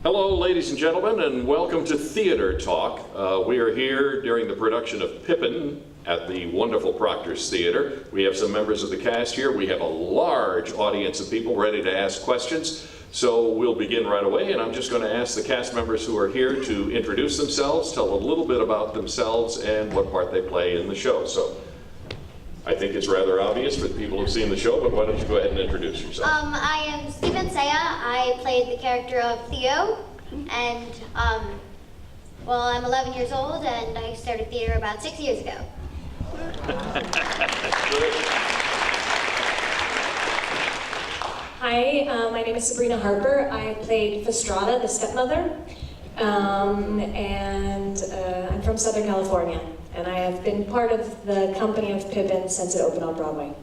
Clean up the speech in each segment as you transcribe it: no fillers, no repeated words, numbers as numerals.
Hello, ladies and gentlemen, and welcome to Theater Talk. We are here during the production of Pippin at the wonderful Proctor's Theater. We have some members of the cast here. We have a large audience of people ready to ask questions. So we'll begin right away, and I'm just going to ask the cast members who are here to introduce themselves, tell a little bit about themselves, and what part they play in the show. So I think it's rather obvious for the people who've seen the show, but why don't you go ahead and introduce yourself? I am Stephen Saya. I played the character of Theo, and well, I'm 11 years old, and I started theater about 6 years ago. Hi, my name is Sabrina Harper. I played Fastrada, the stepmother, and I'm from Southern California. And I have been part of the company of Pippin since it opened on Broadway.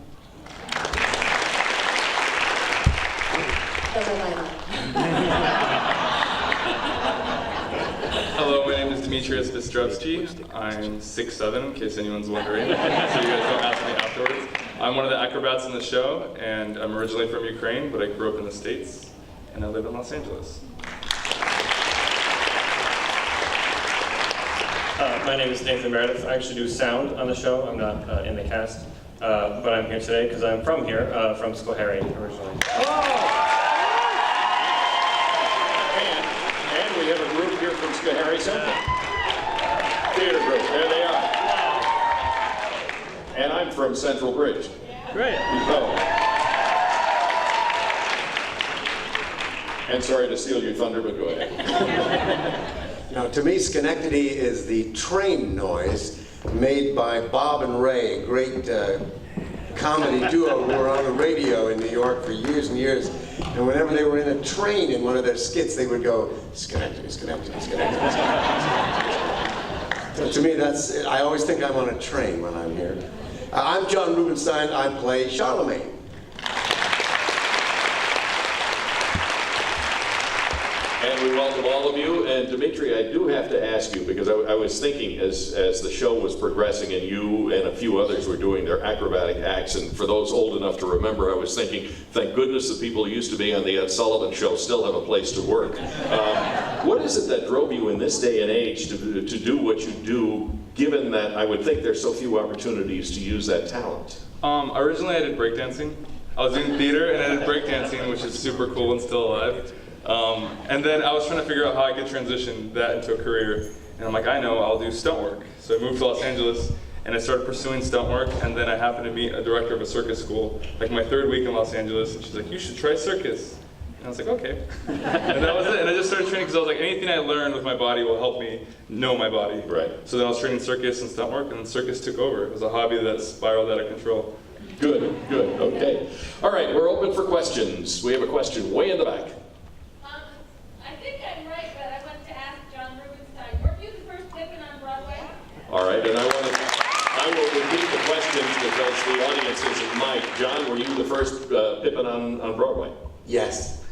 Hello, my name is Demetrius Bistrovsky. I'm 6'7", in case anyone's wondering, so you guys don't ask me afterwards. I'm one of the acrobats in the show, and I'm originally from Ukraine, but I grew up in the States, and I live in Los Angeles. My name is Nathan Meredith. I actually do sound on the show. I'm not in the cast, but I'm here today because I'm from here, from Schoharie originally. And we have a group here from Schoharie Central. Theater group, there they are. And I'm from Central Bridge. Great. And sorry to steal your thunder, but go ahead. Now, to me, Schenectady is the train noise made by Bob and Ray, a great comedy duo who were on the radio in New York for years and years. And whenever they were in a train in one of their skits, they would go, Schenectady, Schenectady, Schenectady, Schenectady. So to me, I always think I'm on a train when I'm here. I'm John Rubenstein. I play Charlemagne. And we welcome all of you. And Dimitri, I do have to ask you, because I was thinking as the show was progressing and you and a few others were doing their acrobatic acts, and for those old enough to remember, I was thinking, thank goodness the people who used to be on the Ed Sullivan Show still have a place to work. What is it that drove you in this day and age to do what you do, given that I would think there's so few opportunities to use that talent? Originally I did breakdancing. I was doing theater and I did breakdancing, which is super cool and still alive. And then I was trying to figure out how I could transition that into a career. And I'm like, I know, I'll do stunt work. So I moved to Los Angeles and I started pursuing stunt work, and then I happened to meet a director of a circus school, like my 3rd week in Los Angeles, and she's like, you should try circus. And I was like, okay. And that was it. And I just started training because I was like, anything I learn with my body will help me know my body. Right. So then I was training circus and stunt work, and then circus took over. It was a hobby that spiraled out of control. Good, good, okay. All right, we're open for questions. We have a question way in the back. I think I'm right, but I want to ask John Rubenstein, weren't you the first Pippin on Broadway? All right, and I will repeat the questions because the audience isn't mic. John, were you the first Pippin on Broadway? Yes.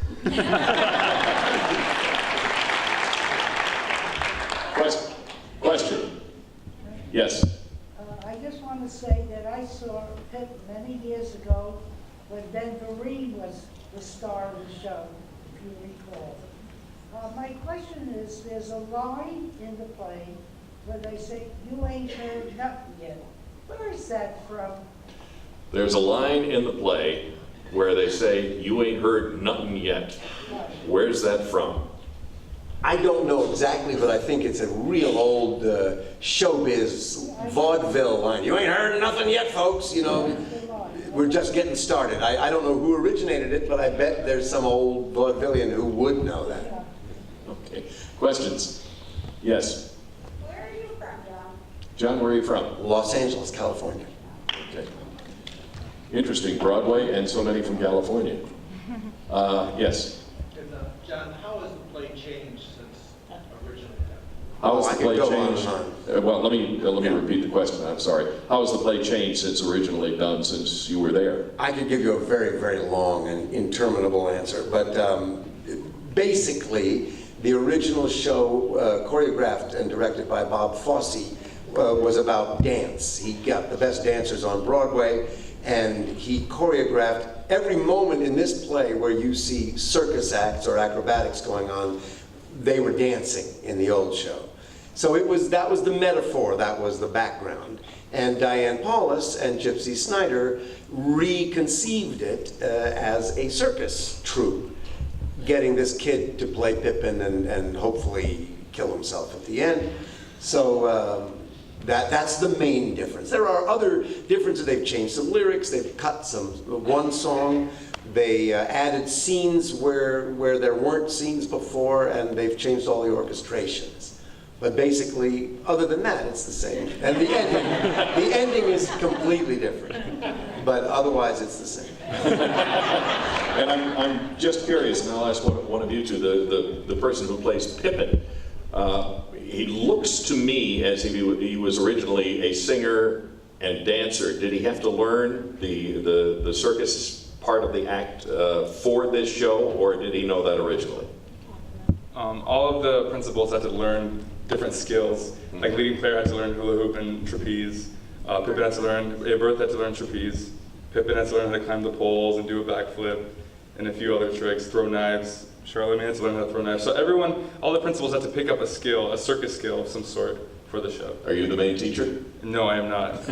Question? Yes. I just want to say that I saw Pippin many years ago when Ben Vereen was the star of the show, if you recall. My question is, there's a line in the play where they say, you ain't heard nothing yet. Where is that from? There's a line in the play where they say, you ain't heard nothing yet. Where's that from? I don't know exactly, but I think it's a real old showbiz vaudeville line. You ain't heard nothing yet, folks. You know, we're just getting started. I don't know who originated it, but I bet there's some old vaudevillian who would know that. Okay. Questions? Yes. Where are you from, John? John, where are you from? Los Angeles, California. Okay. Interesting. Broadway and so many from California. Yes. John, how has the play changed since originally? How has the play go changed? on. Well, let me repeat the question. I'm sorry. How has the play changed since originally done, since you were there? I could give you a very, very long and interminable answer, but basically, the original show, choreographed and directed by Bob Fosse, was about dance. He got the best dancers on Broadway, and he choreographed every moment in this play where you see circus acts or acrobatics going on. they were dancing in the old show. So that was the metaphor, that was the background. And Diane Paulus and Gypsy Snyder reconceived it as a circus troupe, getting this kid to play Pippin and hopefully kill himself at the end. So that's the main difference. There are other differences. They've changed some lyrics, they've cut one song, they added scenes where there weren't scenes before, and they've changed all the orchestrations. But basically, other than that, it's the same. And the ending is completely different. But otherwise, it's the same. And I'm just curious, and I'll ask one of you two, the person who plays Pippin. He looks to me as if he was originally a singer and dancer. Did he have to learn the circus part of the act for this show, or did he know that originally? All of the principals had to learn different skills. Like leading player had to learn hula hoop and trapeze. Pippin had to learn, Bertha had to learn trapeze. Pippin had to learn how to climb the poles and do a backflip, and a few other tricks, throw knives. Charlotte had to learn how to throw knives. So all the principals had to pick up a skill, a circus skill of some sort for the show. Are you the main teacher? No, I am not.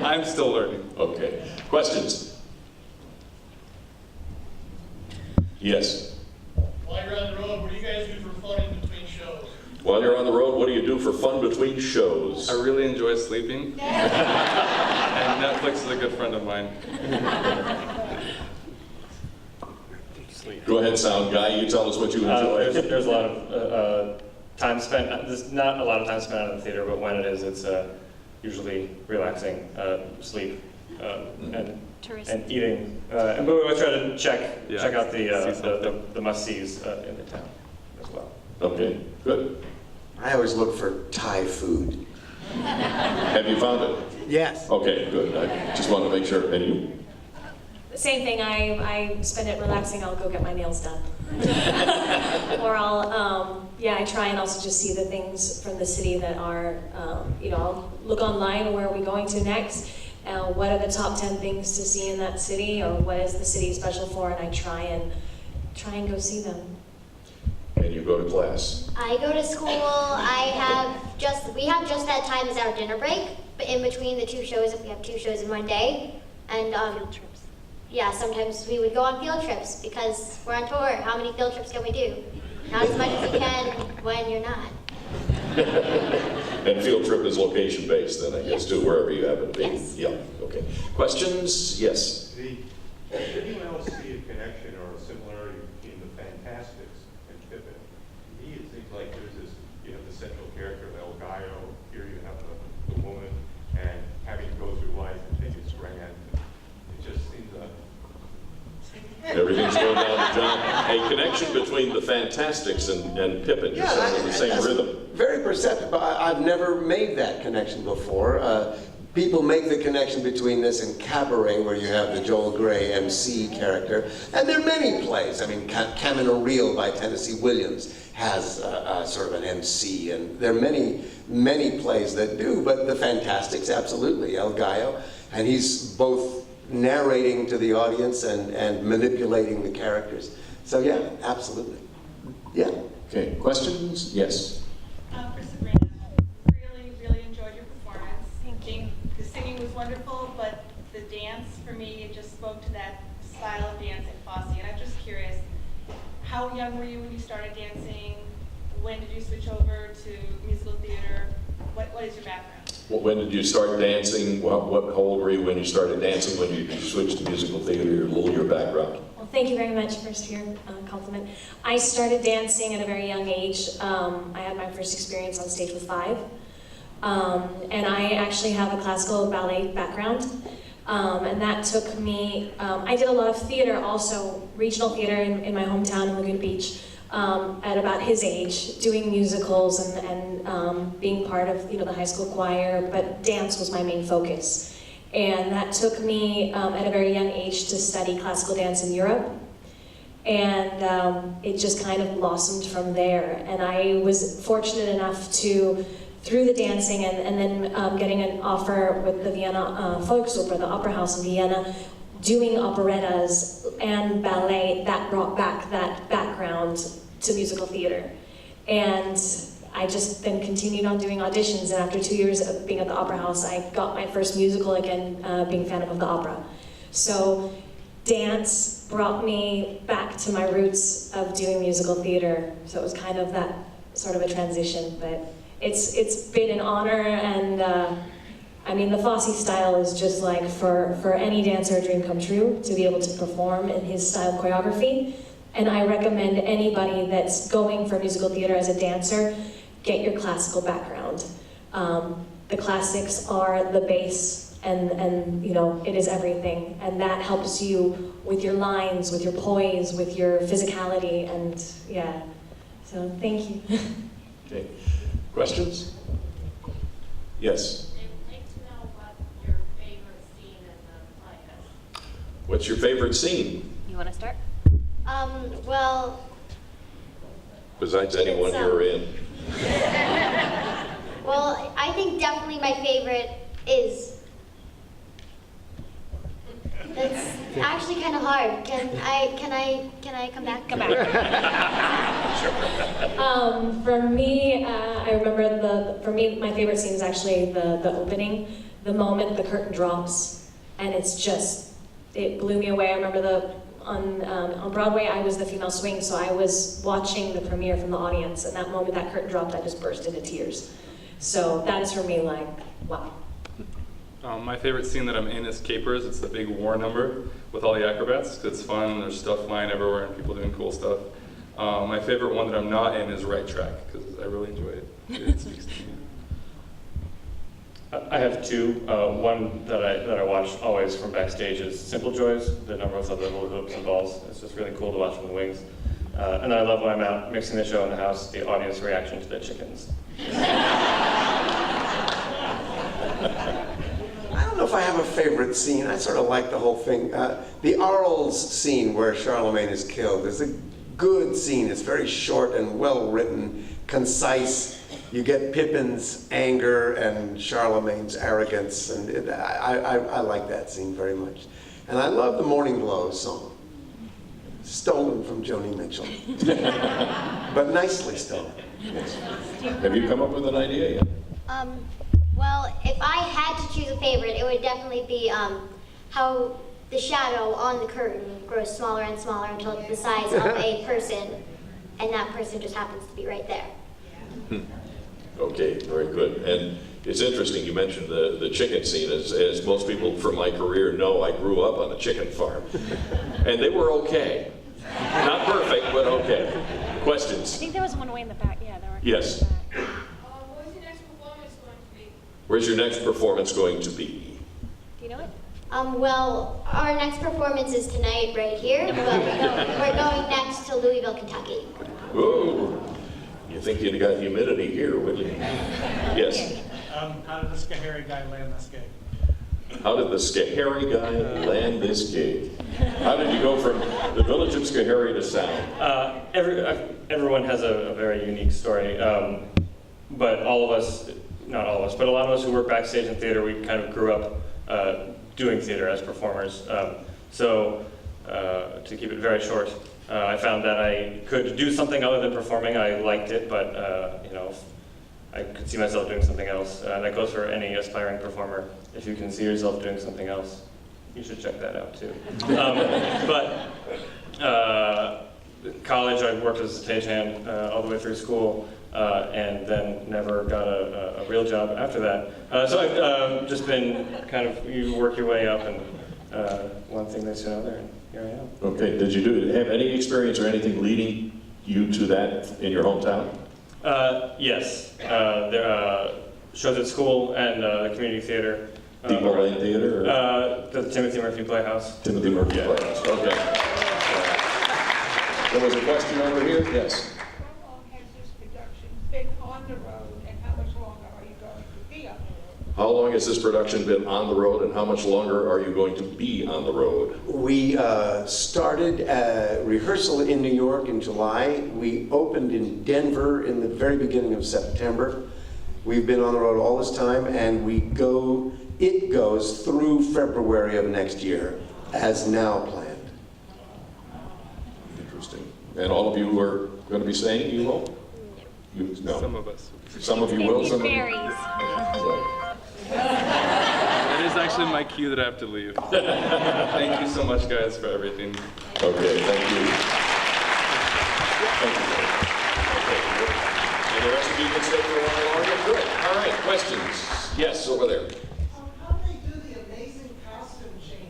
I'm still learning. Okay. Questions? Yes. While you're on the road, what do you guys do for fun in between shows? While you're on the road, what do you do for fun between shows? I really enjoy sleeping. And Netflix is a good friend of mine. Go ahead, sound guy. You tell us what you enjoy. There's a lot of time spent. There's not a lot of time spent out in the theater, but when it is, it's usually relaxing, sleep, and eating. And but we try to check out the must-sees in the town as well. Okay, good. I always look for Thai food. Have you found it? Yes. Okay, good. I just want to make sure. And you? Same thing, I spend it relaxing, I'll go get my nails done. Or I try and also just see the things from the city that are, I'll look online, where are we going to next? What are the top 10 things to see in that city, or what is the city special for, and I try and go see them. And you go to class? I go to school. We have just that time as our dinner break, but in between the two shows, if we have two shows in one day. And field trips. Yeah, sometimes we would go on field trips because we're on tour. How many field trips can we do? Not as much as you can when you're not. And field trip is location based then, I guess, too, wherever you happen to be. Yes. Yeah, okay. Questions? Yes. Did anyone else see a connection or a similarity between the Fantastics and Pippin? To me, it seems like there's this, you have the central character, El Gallo, here you have the woman, and having to go through life and think it's grand. It just seems Everything's going down to John. A connection between the Fantastics and Pippin, you're saying in the same rhythm. Very perceptive. I've never made that connection before. People make the connection between this and Cabaret, where you have the Joel Grey MC character. And there are many plays. I mean, Camino Real by Tennessee Williams has sort of an MC, and there are many, many plays that do, but the Fantastics, absolutely, El Gallo. And he's both narrating to the audience and manipulating the characters. So yeah, absolutely. Yeah. Okay, questions? Yes. For Sabrina, really enjoyed your performance. The singing was wonderful, but the dance, for me, it just spoke to that style of dance in Fosse. And I'm just curious, how young were you when you started dancing? When did you switch over to musical theater? What is your background? Well, when did you start dancing? How old were you when you started dancing? When you switched to musical theater? Your background? Well, thank you very much first for your compliment. I started dancing at a very young age. I had my first experience on stage with 5. And I actually have a classical ballet background. And that took me, I did a lot of theater also, regional theater in my hometown in Laguna Beach. At about his age, doing musicals and being part of the high school choir, but dance was my main focus. And that took me at a very young age to study classical dance in Europe. And it just kind of blossomed from there. And I was fortunate enough to, through the dancing and then getting an offer with the Vienna Volksoper, the opera house in Vienna, doing operettas and ballet, that brought back that background to musical theater. And I just then continued on doing auditions, and after 2 years of being at the Opera House, I got my first musical again, being Phantom of the Opera. So dance brought me back to my roots of doing musical theater, so it was kind of that sort of a transition, but it's been an honor, and I mean, the Fosse style is just like for any dancer a dream come true to be able to perform in his style of choreography. And I recommend anybody that's going for musical theater as a dancer, get your classical background. The classics are the base, and you know, it is everything. And that helps you with your lines, with your poise, with your physicality, and yeah. So thank you. Okay. Questions? Yes. I'd like to know what your favorite scene in the play is. What's your favorite scene? You want to start? Well, Besides anyone you're in. well, I think definitely my favorite is. That's actually kind of hard. Can I come back? Come back. For me, I remember for me, my favorite scene is actually the opening, the moment the curtain drops, and it's just, it blew me away. I remember on Broadway, I was the female swing, so I was watching the premiere from the audience, and that moment that curtain dropped, I just burst into tears. So that's for me like, wow. My favorite scene that I'm in is Capers. It's the big war number with all the acrobats. 'Cause it's fun, and there's stuff flying everywhere and people doing cool stuff. My favorite one that I'm not in is Right Track, because I really enjoy it. It speaks to me. I have two. One that I watch always from backstage is Simple Joys, the number with all the hula hoops and balls. It's just really cool to watch from the wings. And I love when I'm out mixing the show in the house, the audience reaction to the chickens. I don't know if I have a favorite scene. I sort of like the whole thing. The Arles scene where Charlemagne is killed is a good scene. It's very short and well written, concise. You get Pippin's anger and Charlemagne's arrogance, and I like that scene very much. And I love the Morning Glow song, stolen from Joni Mitchell, but nicely stolen. Have you come up with an idea yet? Well, if I had to choose a favorite, it would definitely be how the shadow on the curtain grows smaller and smaller until it's the size of a person, and that person just happens to be right there. Okay, very good. And it's interesting you mentioned the chicken scene. As most people from my career know, I grew up on a chicken farm. And they were okay. Not perfect, but okay. Questions? I think there was one way in the back. Yeah, there were. Yes. Where's your next performance going to be? Where's your next performance going to be? Do you know it? Well, our next performance is tonight right here, but we're going next to Louisville, Kentucky. Ooh. You think you'd got humidity here, wouldn't you? Yes. How did the Schoharie guy land this gig? How did the Schoharie guy land this gig? How did you go from the village of Schoharie to sound? Everyone has a very unique story, but all of us, not all of us, but a lot of us who work backstage in theater, we kind of grew up doing theater as performers. So to keep it very short, I found that I could do something other than performing. I liked it, but you know, I could see myself doing something else. That goes for any aspiring performer. If you can see yourself doing something else, you should check that out too. College, I worked as a stagehand all the way through school, and then never got a real job after that. So I've just been kind of, you work your way up, and one thing leads to another, and here I am. Okay, did you have any experience or anything leading you to that in your hometown? Yes, there are shows at school and the community theater. Depot Lane Theater? The Timothy Murphy Playhouse. Timothy Murphy Playhouse, okay. There was a question over here? Yes. How long has this production been on the road, and how much longer are you going to be on the road? How long has this production been on the road, and how much longer are you going to be on the road? We started rehearsal in New York in July. We opened in Denver in the very beginning of September. We've been on the road all this time, and it goes through February of next year, as now planned. Interesting. And all of you are going to be staying, you hope? No. Some of us. Some of you will, some of you. Berries. It is actually my cue that I have to leave. Thank you so much, guys, for everything. Okay, thank you. Thank you. Okay. And the rest of you can stay for a while longer? Good. All right, questions? Yes, over there. How do they do the amazing costume changes?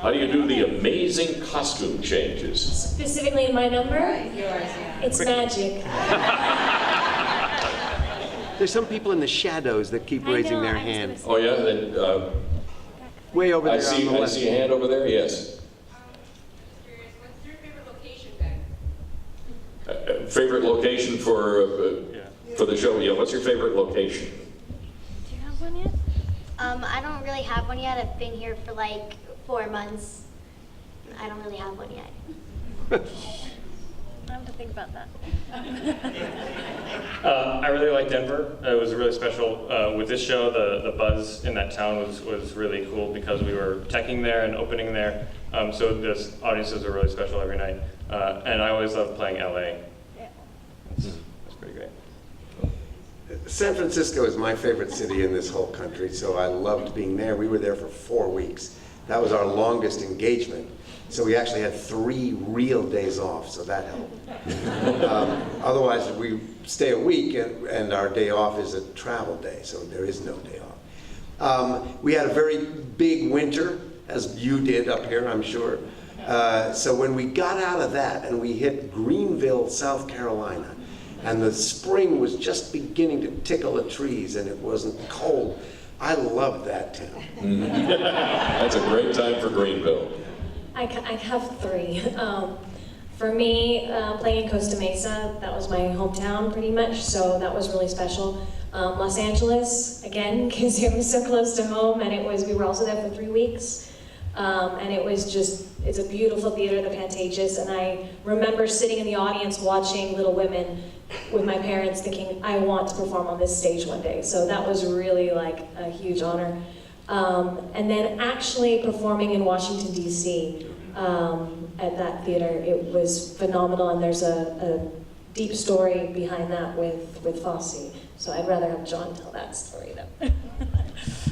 How do you do the amazing costume changes? Specifically in my number, it's magic. There's some people in the shadows that keep raising their hand. Oh, yeah? Then, Way over there I see, on the I left. see a hand over there, yes. Curious, what's your favorite location then? Favorite location for the show? Yeah, what's your favorite location? Do you have one yet? I don't really have one yet. I've been here for like 4 months. I don't really have one yet. I have to think about that. I really like Denver. It was really special. With this show, the buzz in that town was really cool because we were teching there and opening there. So the audiences are really special every night. And I always love playing LA. That's pretty great. San Francisco is my favorite city in this whole country, so I loved being there. We were there for 4 weeks. That was our longest engagement. So we actually had 3 real days off, so that helped. Otherwise, we stay a week, and our day off is a travel day, so there is no day off. We had a very big winter, as you did up here, I'm sure. So when we got out of that and we hit Greenville, South Carolina, and the spring was just beginning to tickle the trees and it wasn't cold, I loved that town. That's a great time for Greenville. I have 3. For me, playing in Costa Mesa, that was my hometown pretty much, so that was really special. Los Angeles, again, because it was so close to home, and we were also there for 3 weeks. And it's a beautiful theater, the Pantages, and I remember sitting in the audience watching Little Women with my parents thinking, I want to perform on this stage one day. So that was really like a huge honor. And then actually performing in Washington, D.C. At that theater, it was phenomenal, and there's a deep story behind that with Fosse. So I'd rather have John tell that story though.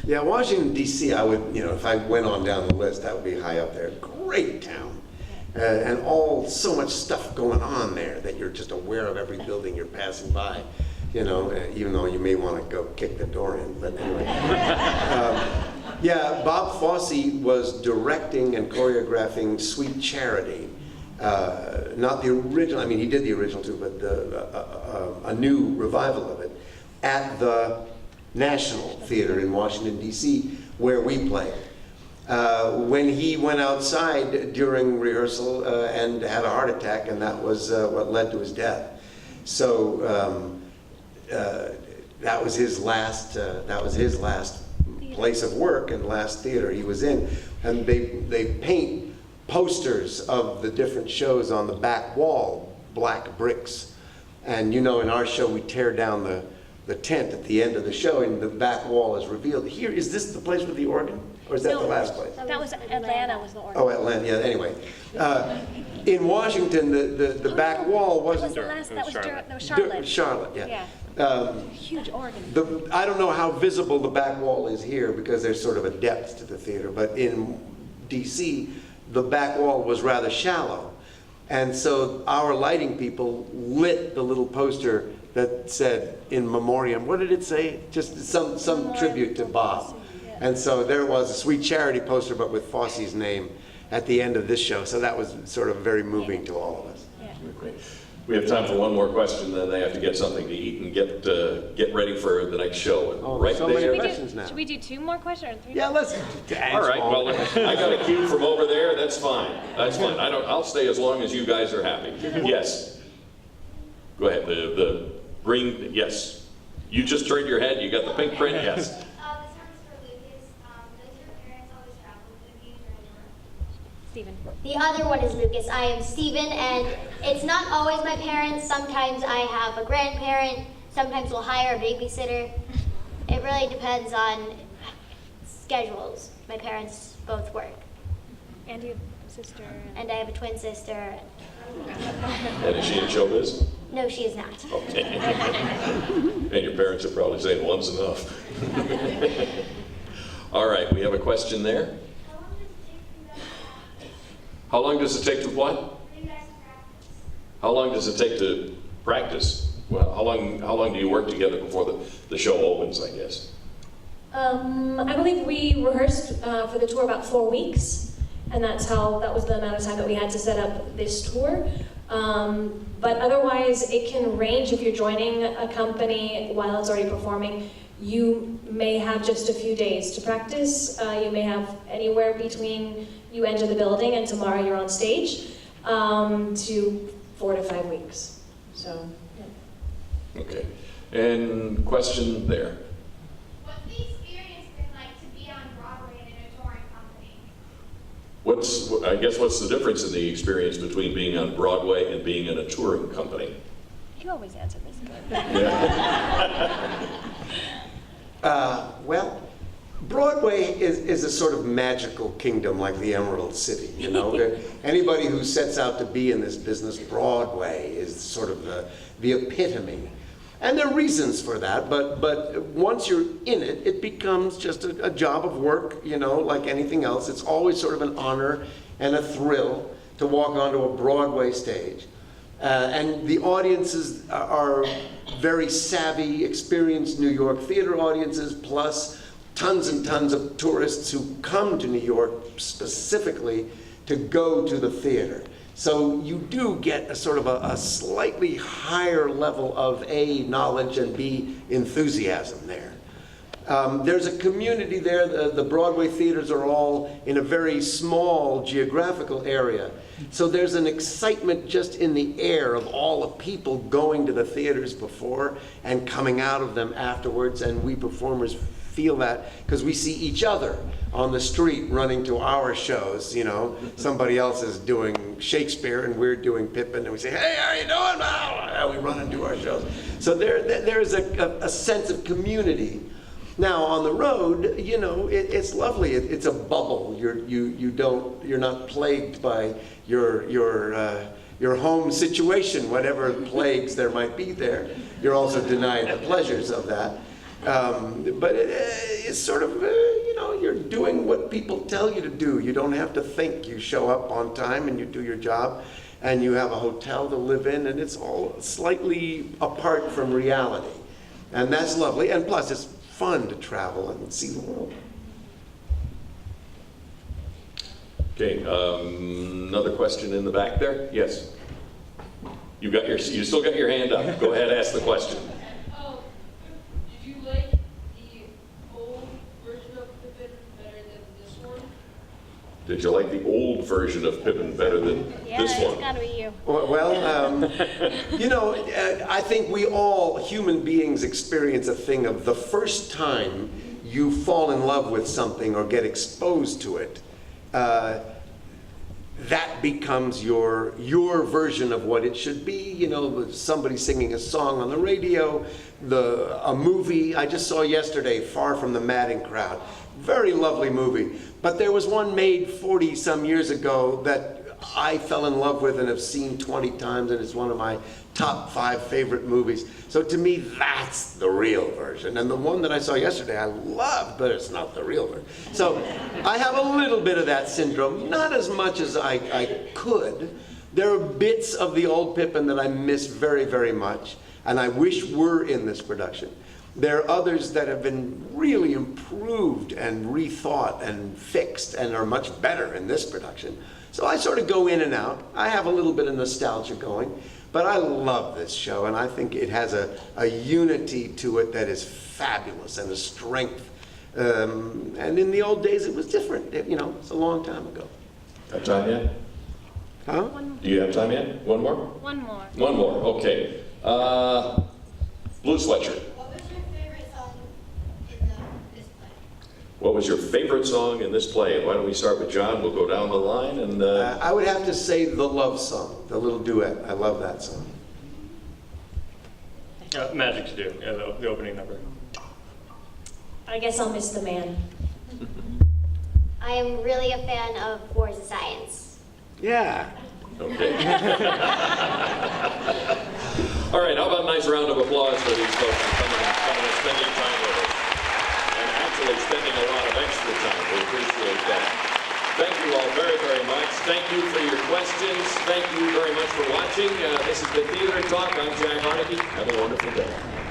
Yeah, Washington, D.C., I would, if I went on down the list, that would be high up there. Great town. And so much stuff going on there that you're just aware of every building you're passing by, even though you may want to go kick the door in, but anyway. Yeah, Bob Fosse was directing and choreographing Sweet Charity. Not the original, he did the original too, but a new revival of it at the National Theater in Washington, D.C., where we played. When he went outside during rehearsal and had a heart attack, and that was what led to his death. So that was his last place of work and last theater he was in. And they paint posters of the different shows on the back wall, black bricks. And in our show we tear down the tent at the end of the show, and the back wall is revealed. Here, is this the place with the organ? Or is that the last place? That was Atlanta was the order. Oh, Atlanta, yeah, anyway. In Washington, the back wall wasn't... That was Charlotte. Charlotte, yeah. Huge organ. I don't know how visible the back wall is here because there's sort of a depth to the theater, but in DC, the back wall was rather shallow. And so our lighting people lit the little poster that said, in memoriam, what did it say? Just some tribute to Bob. And so there was a Sweet Charity poster, but with Fosse's name at the end of this show. So that was sort of very moving to all of us. Great. We have time for one more question, then they have to get something to eat and get ready for the next show. And So many questions now. Should we do 2 more questions or 3? Yeah, let's All right, well, I got a cue from over there, that's fine. That's fine. I'll stay as long as you guys are happy. Yes. Go ahead, the green, yes. You just turned your head, you got the pink print, yes. This one is for Lucas. Does your parents always travel with you during work? Stephen. The other one is Lucas. I am Stephen, and it's not always my parents. Sometimes I have a grandparent. Sometimes we'll hire a babysitter. It really depends on schedules. My parents both work. And you have a sister. And I have a twin sister. And is she in showbiz? No, she is not. Okay. And your parents are probably saying one's enough. All right, we have a question there. How long does it take to what? How long does it take to practice? Well, how long do you work together before the show opens, I guess? I believe we rehearsed for the tour about 4 weeks, and that was the amount of time that we had to set up this tour. But otherwise, it can range. If you're joining a company while it's already performing, you may have just a few days to practice. You may have anywhere between you enter the building and tomorrow you're on stage, to 4 to 5 weeks. So, yeah. Okay. And question there. What's the experience been like to be on Broadway and in a touring company? What's the difference in the experience between being on Broadway and being in a touring company? You always answer this. Well, Broadway is a sort of magical kingdom like the Emerald City, you know? Anybody who sets out to be in this business, Broadway is sort of the epitome. And there are reasons for that, but once you're in it, it becomes just a job of work, you know, like anything else. It's always sort of an honor and a thrill to walk onto a Broadway stage. And the audiences are very savvy, experienced New York theater audiences, plus tons and tons of tourists who come to New York specifically to go to the theater. So you do get a sort of a slightly higher level of A, knowledge, and B, enthusiasm there. There's a community there. The Broadway theaters are all in a very small geographical area. So there's an excitement just in the air of all the people going to the theaters before and coming out of them afterwards, and we performers feel that because we see each other on the street running to our shows, you know. Somebody else is doing Shakespeare and we're doing Pippin, and we say, hey, how are you doing? Oh, we run and do our shows. So there's a sense of community. Now on the road, you know, it's lovely. It's a bubble. You're not plagued by your home situation, whatever plagues there might be there. You're also denied the pleasures of that. But it's sort of, you know, you're doing what people tell you to do. You don't have to think. You show up on time and you do your job, and you have a hotel to live in, and it's all slightly apart from reality. And that's lovely. And plus, it's fun to travel and see the world. Okay, another question in the back there? Yes. You still got your hand up. Go ahead, ask the question. Did you like the old version of Pippin better than this one? Did you like the old version of Pippin better than this one? Yeah, it's gotta be you. Well, you know, I think we all, human beings, experience a thing of the first time you fall in love with something or get exposed to it, that becomes your version of what it should be. You know, somebody singing a song on the radio, a movie. I just saw yesterday, Far From the Madding Crowd. Very lovely movie. But there was one made 40-some years ago that I fell in love with and have seen 20 times, and it's one of my top 5 favorite movies. So to me, that's the real version. And the one that I saw yesterday, I loved, but it's not the real version. So I have a little bit of that syndrome, not as much as I could. There are bits of the old Pippin that I miss very, very much, and I wish were in this production. There are others that have been really improved and rethought and fixed and are much better in this production. So I sort of go in and out. I have a little bit of nostalgia going, but I love this show, and I think it has a unity to it that is fabulous and a strength. And in the old days, it was different. You know, it's a long time ago. Have time yet? Huh? Do you have time yet? One more? One more. One more, okay. Blue Sweatshirt. What was your favorite song in this play? Why don't we start with John? We'll go down the line and... I would have to say the love song, the little duet. I love that song. Magic to Do, yeah, the opening number. I guess I'll miss the man. I am really a fan of Wars of Science. Yeah. Okay. All right, how about a nice round of applause for these folks for coming and spending time with us. And actually spending a lot of extra time. We appreciate that. Thank you all very, very much. Thank you for your questions. Thank you very much for watching. This has been Theater Talk. I'm Jack Harneke. Have a wonderful day.